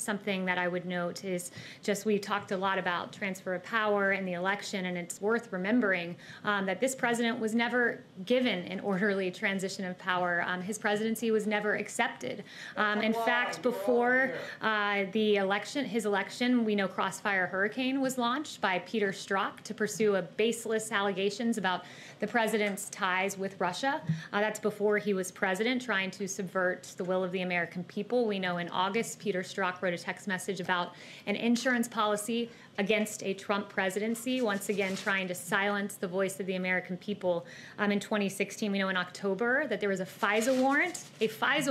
something that I would note is just we talked a lot about transfer of power and the election, and it's worth remembering that this president was never given an orderly transition of power. His presidency was never accepted. In fact, before his election, we know Crossfire Hurricane was launched by Peter Strzok to pursue baseless allegations about the president's ties with Russia. That's before he was president, trying to subvert the will of the American people. We know in August, Peter Strzok wrote a text message about an insurance policy against a Trump presidency, once again trying to silence the voice of the American people. In 2016, we know in October that there was a FISA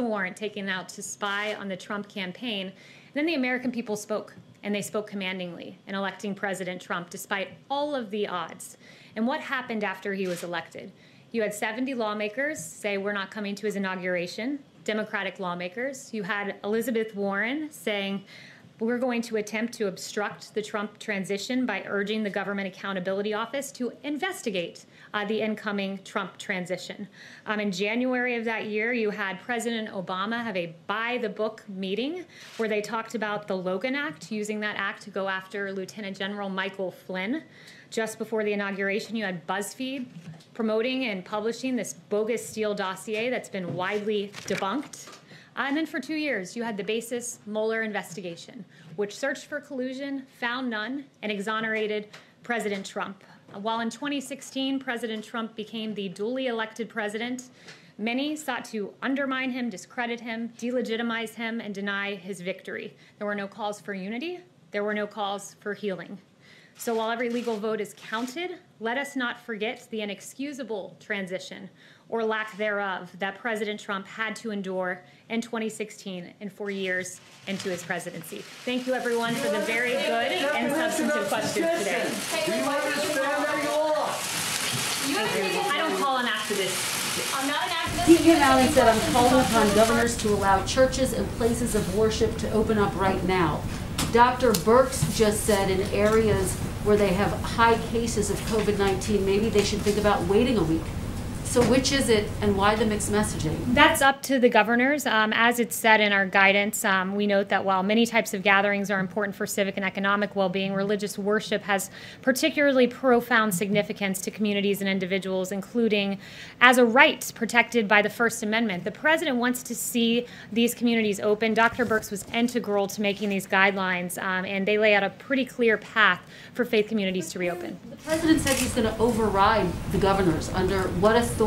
warrant taken out to spy on the Trump campaign. And then the American people spoke, and they spoke commandingly in electing President Trump despite all of the odds. And what happened after he was elected? You had 70 lawmakers say we're not coming to his inauguration, Democratic lawmakers. You had Elizabeth Warren saying we're going to attempt to obstruct the Trump transition by urging the Government Accountability Office to investigate the incoming Trump transition. In January of that year, you had President Obama have a by-the-book meeting where they talked about the Logan Act, using that act to go after Lieutenant General Michael Flynn. Just before the inauguration, you had BuzzFeed promoting and publishing this bogus Steele dossier that's been widely debunked. And then for 2 years, you had the basis Mueller investigation, which searched for collusion, found none, and exonerated President Trump. While in 2016, President Trump became the duly elected president, many sought to undermine him, discredit him, delegitimize him, and deny his victory. There were no calls for unity. There were no calls for healing. So while every legal vote is counted, let us not forget the inexcusable transition or lack thereof that President Trump had to endure in 2016 and 4 years into his presidency. Thank you, everyone, for the very good and substantive questions today. Do you understand that law? I don't call an activist. I'm not an activist. He came out and said, I'm calling upon governors to allow churches and places of worship to open up right now. Dr. Birx just said in areas where they have high cases of COVID-19, maybe they should think about waiting a week. So which is it, and why the mixed messaging? That's up to the governors. As it's said in our guidance, we note that while many types of gatherings are important for civic and economic well-being, religious worship has particularly profound significance to communities and individuals, including as a right protected by the First Amendment. The president wants to see these communities open. Dr. Birx was integral to making these guidelines, and they lay out a pretty clear path for faith communities to reopen. The president said he's going to override the governors. Under what authority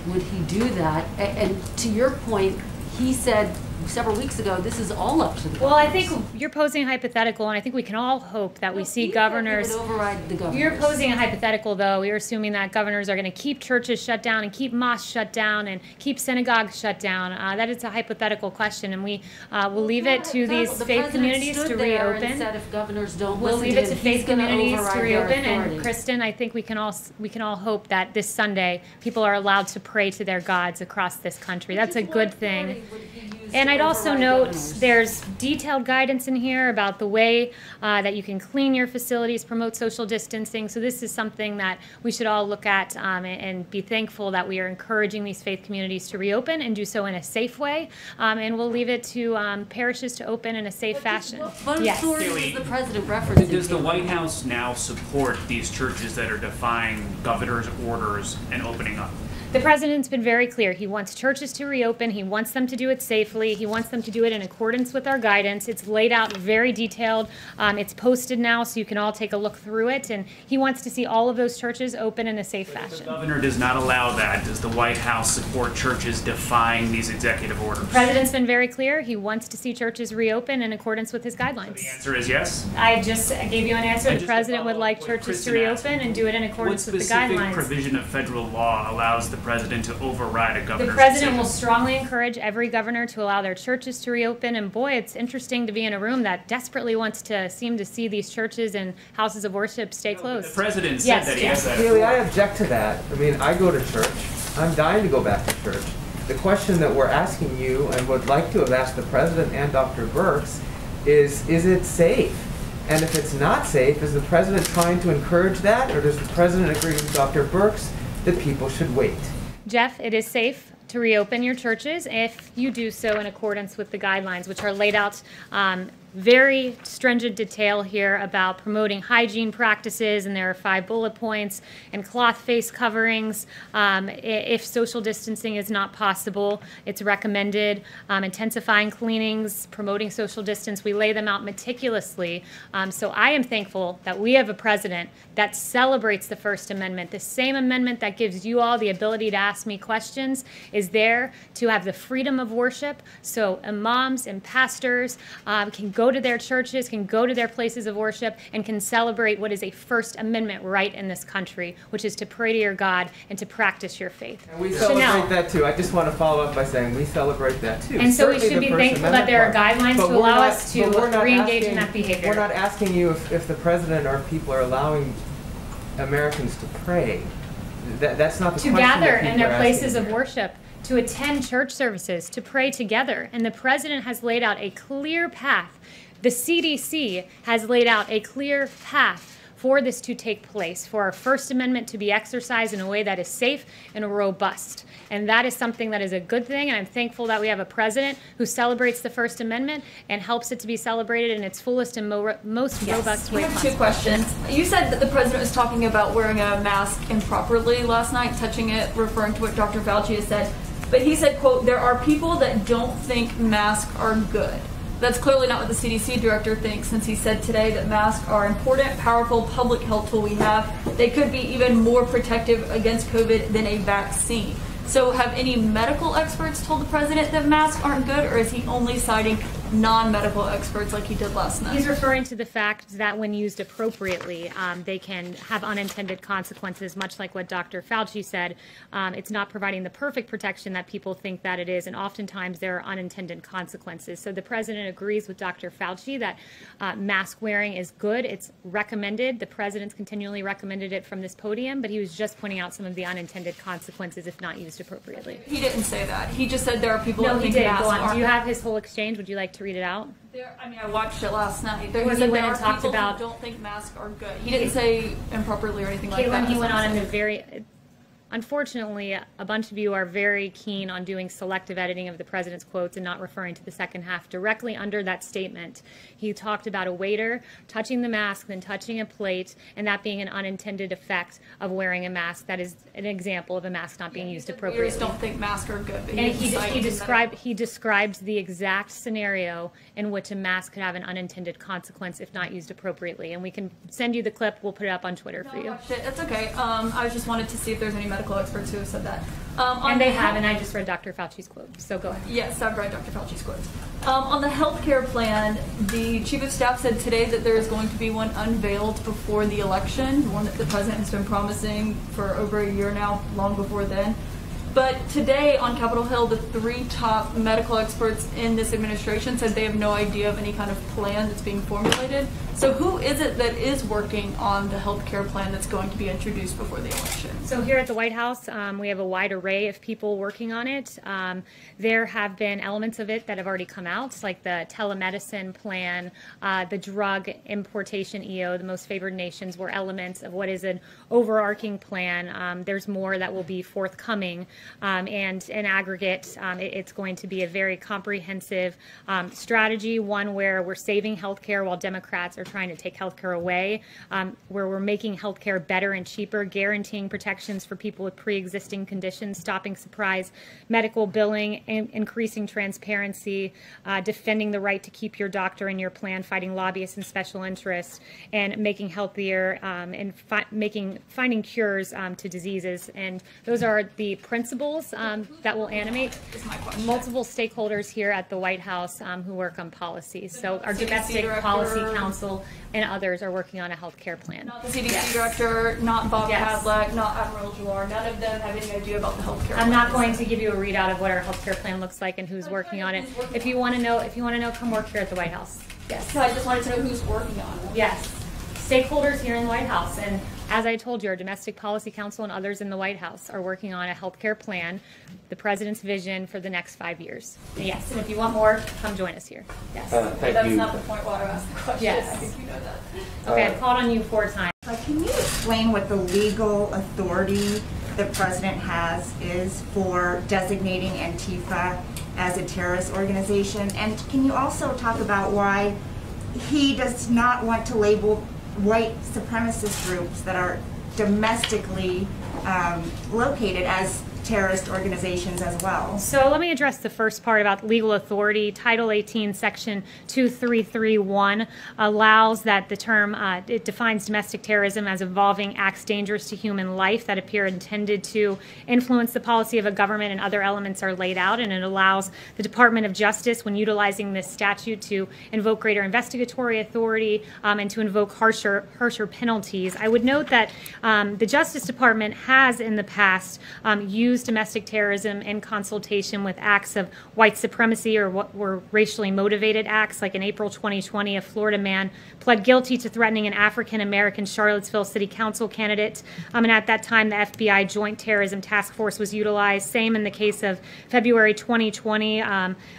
would he do that? And to your point, he said several weeks ago, this is all up to the governors. Well, I think you're posing a hypothetical, and I think we can all hope that we see governors. Would override the governors. You're posing a hypothetical, though. You're assuming that governors are going to keep churches shut down and keep mosques shut down and keep synagogues shut down. That is a hypothetical question, and we will leave it to these faith communities to reopen. And said if governors don't we'll leave it to faith communities to reopen. And Kristen, I think we can all hope that this Sunday people are allowed to pray to their gods across this country. That's a good thing. And I'd also note there's detailed guidance in here about the way that you can clean your facilities, promote social distancing. So this is something that we should all look at and be thankful that we are encouraging these faith communities to reopen and do so in a safe way. And we'll leave it to parishes to open in a safe fashion. What yes. is the president referencing? Does the White House now support these churches that are defying governor's orders and opening up? The president's been very clear. He wants churches to reopen. He wants them to do it safely. He wants them to do it in accordance with our guidance. It's laid out very detailed. It's posted now, so you can all take a look through it. And he wants to see all of those churches open in a safe fashion. If the governor does not allow that, does the White House support churches defying these executive orders? The president's been very clear. He wants to see churches reopen in accordance with his guidelines. So the answer is yes? I just gave you an answer. The president would like churches to reopen and do it in accordance with the guidelines. What specific provision of federal law allows the president to override a governor's The president decision? will strongly encourage every governor to allow their churches to reopen. And boy, it's interesting to be in a room that desperately wants to seem to see these churches and houses of worship stay closed. The president said that he has that. Kayleigh, I object to that. I mean, I go to church. I'm dying to go back to church. The question that we're asking you and would like to have asked the president and Dr. Birx is it safe? And if it's not safe, is the president trying to encourage that, or does the president agree with Dr. Birx that people should wait? Jeff, it is safe to reopen your churches if you do so in accordance with the guidelines, which are laid out very stringent detail here about promoting hygiene practices, and there are 5 bullet points, and cloth face coverings. If social distancing is not possible, it's recommended. Intensifying cleanings, promoting social distance, we lay them out meticulously. So I am thankful that we have a president that celebrates the First Amendment. The same amendment that gives you all the ability to ask me questions is there to have the freedom of worship, so imams and pastors can go to their churches, can go to their places of worship, and can celebrate what is a First Amendment right in this country, which is to pray to your God and to practice your faith. And we celebrate that too. I just want to follow up by saying we celebrate that too. And so Certainly we should be thankful that there are guidelines to allow us to re-engage in that behavior. We're not asking you if the president or people are allowing Americans to pray. That's not the question. To gather that in their places here. of worship, to attend church services, to pray together. And the president has laid out a clear path. The CDC has laid out a clear path for this to take place, for our First Amendment to be exercised in a way that is safe and robust. And that is something that is a good thing, and I'm thankful that we have a president who celebrates the First Amendment and helps it to be celebrated in its fullest and most robust way I have possible. 2 questions. You said that the president was talking about wearing a mask improperly last night, touching it, referring to what Dr. Fauci has said. But he said, quote, there are people that don't think masks are good. That's clearly not what the CDC director thinks, since he said today that masks are an important, powerful public health tool we have. They could be even more protective against COVID than a vaccine. So have any medical experts told the president that masks aren't good, or is he only citing non-medical experts like he did last night? He's referring to the fact that when used appropriately, they can have unintended consequences, much like what Dr. Fauci said. It's not providing the perfect protection that people think that it is, and oftentimes there are unintended consequences. So the president agrees with Dr. Fauci that mask wearing is good. It's recommended. The president's continually recommended it from this podium, but he was just pointing out some of the unintended consequences if not used appropriately. He didn't say that. He just said there are people No, that he think did. masks Go on. aren't. Do you have his whole exchange? Would you like to read it out? I mean, I watched it last night. He Where he said went there and are talked people about- who don't think masks are good. He didn't say improperly or anything like Kayleigh, that. he went on in in the very... Unfortunately, a bunch of you are very keen on doing selective editing of the president's quotes and not referring to the second half. Directly under that statement, he talked about a waiter touching the mask, then touching a plate, and that being an unintended effect of wearing a mask. That is an example of a mask not being used appropriately. Waiters don't think masks are good. But And he described the exact scenario in which a mask could have an unintended consequence if not used appropriately. And we can send you the clip. We'll put it up on Twitter for you. It's okay. I just wanted to see if there's any medical experts who have said that. And they have, and I just read Dr. Fauci's quote, so go ahead. Yes, I've read Dr. Fauci's quotes. On the healthcare plan, the chief of staff said today that there is going to be one unveiled before the election, one that the president has been promising for over a year now, long before then. But today on Capitol Hill, the 3 top medical experts in this administration said they have no idea of any kind of plan that's being formulated. So who is it that is working on the health care plan that's going to be introduced before the election? So here at the White House, we have a wide array of people working on it. There have been elements of it that have already come out, like the telemedicine plan, the drug importation EO, the most favored nations were elements of what is an overarching plan. There's more that will be forthcoming. And in aggregate, it's going to be a very comprehensive strategy, one where we're saving healthcare while Democrats are trying to take healthcare away, where we're making healthcare better and cheaper, guaranteeing protections for people with pre-existing conditions, stopping surprise medical billing, increasing transparency, defending the right to keep your doctor in your plan, fighting lobbyists and special interests, and making healthier and finding cures to diseases. And those are the principles that will animate multiple stakeholders here at the White House who work on policies. So our Domestic Policy Council and others are working on a health care plan. Not the CDC director, not Bob Kadlec, not Admiral Jouar. None of them have any idea about the health care plan. I'm not going to give you a readout of what our health care plan looks like and who's working on it. If you want to know, come work here at the White House. Yes. So I just wanted to know who's working on it. Yes. Stakeholders here in the White House, and as I told you, our Domestic Policy Council and others in the White House are working on a health care plan, the president's vision for the next 5 years. And yes, and if you want more, come join us here. Yes. That's not the point why I asked the question. Yes. I think you know that. Okay, I've called on you 4 times. Can you explain what the legal authority the president is for designating Antifa as a terrorist organization? And can you also talk about why he does not want to label white supremacist groups that are domestically located as terrorist organizations as well. So let me address the first part about legal authority. Title 18, Section 2331 allows that the term, it defines domestic terrorism as involving acts dangerous to human life that appear intended to influence the policy of a government, and other elements are laid out, and it allows the Department of Justice, when utilizing this statute, to invoke greater investigatory authority and to invoke harsher penalties. I would note that the Justice Department has in the past used domestic terrorism in consultation with acts of white supremacy or what were racially motivated acts. Like in April 2020, a Florida man pled guilty to threatening an African-American Charlottesville City Council candidate. And at that time, the FBI Joint Terrorism Task Force was utilized. Same in the case of February 2020,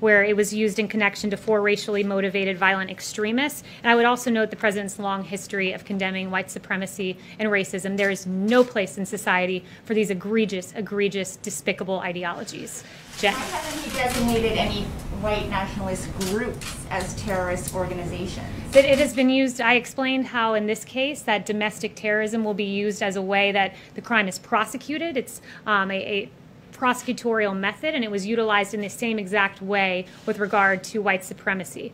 where it was used in connection to 4 racially motivated violent extremists. And I would also note the president's long history of condemning white supremacy and racism. There is no place in society for these egregious, despicable ideologies. Jen. Why haven't he designated any white nationalist groups as terrorist organizations? It has been used. I explained how in this case that domestic terrorism will be used as a way that the crime is prosecuted. It's a prosecutorial method, and it was utilized in the same exact way with regard to white supremacy.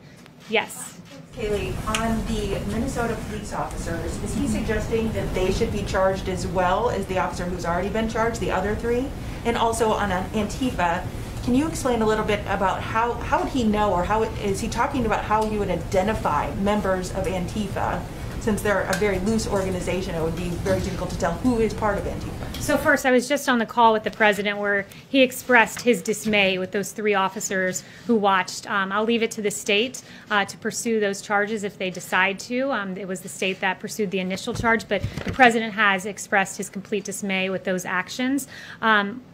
Yes. Kayleigh, on the Minnesota police officers, is he suggesting that they should be charged as well as the officer who's already been charged, the other 3? And also on Antifa, can you explain a little bit about how would he know, or how is he talking about how you would identify members of Antifa? Since they're a very loose organization, it would be very difficult to tell who is part of Antifa. So first, I was just on the call with the president where he expressed his dismay with those 3 officers who watched. I'll leave it to the state to pursue those charges if they decide to. It was the state that pursued the initial charge, but the president has expressed his complete dismay with those actions.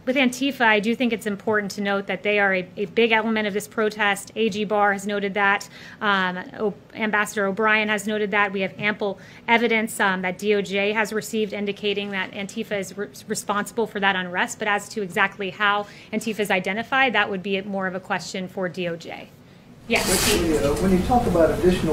With Antifa, I do think it's important to note that they are a big element of this protest. AG Barr has noted that. Ambassador O'Brien has noted that. We have ample evidence that DOJ has received indicating that Antifa is responsible for that unrest. But as to exactly how Antifa is identified, that would be more of a question for DOJ. Yes. When you talk about additional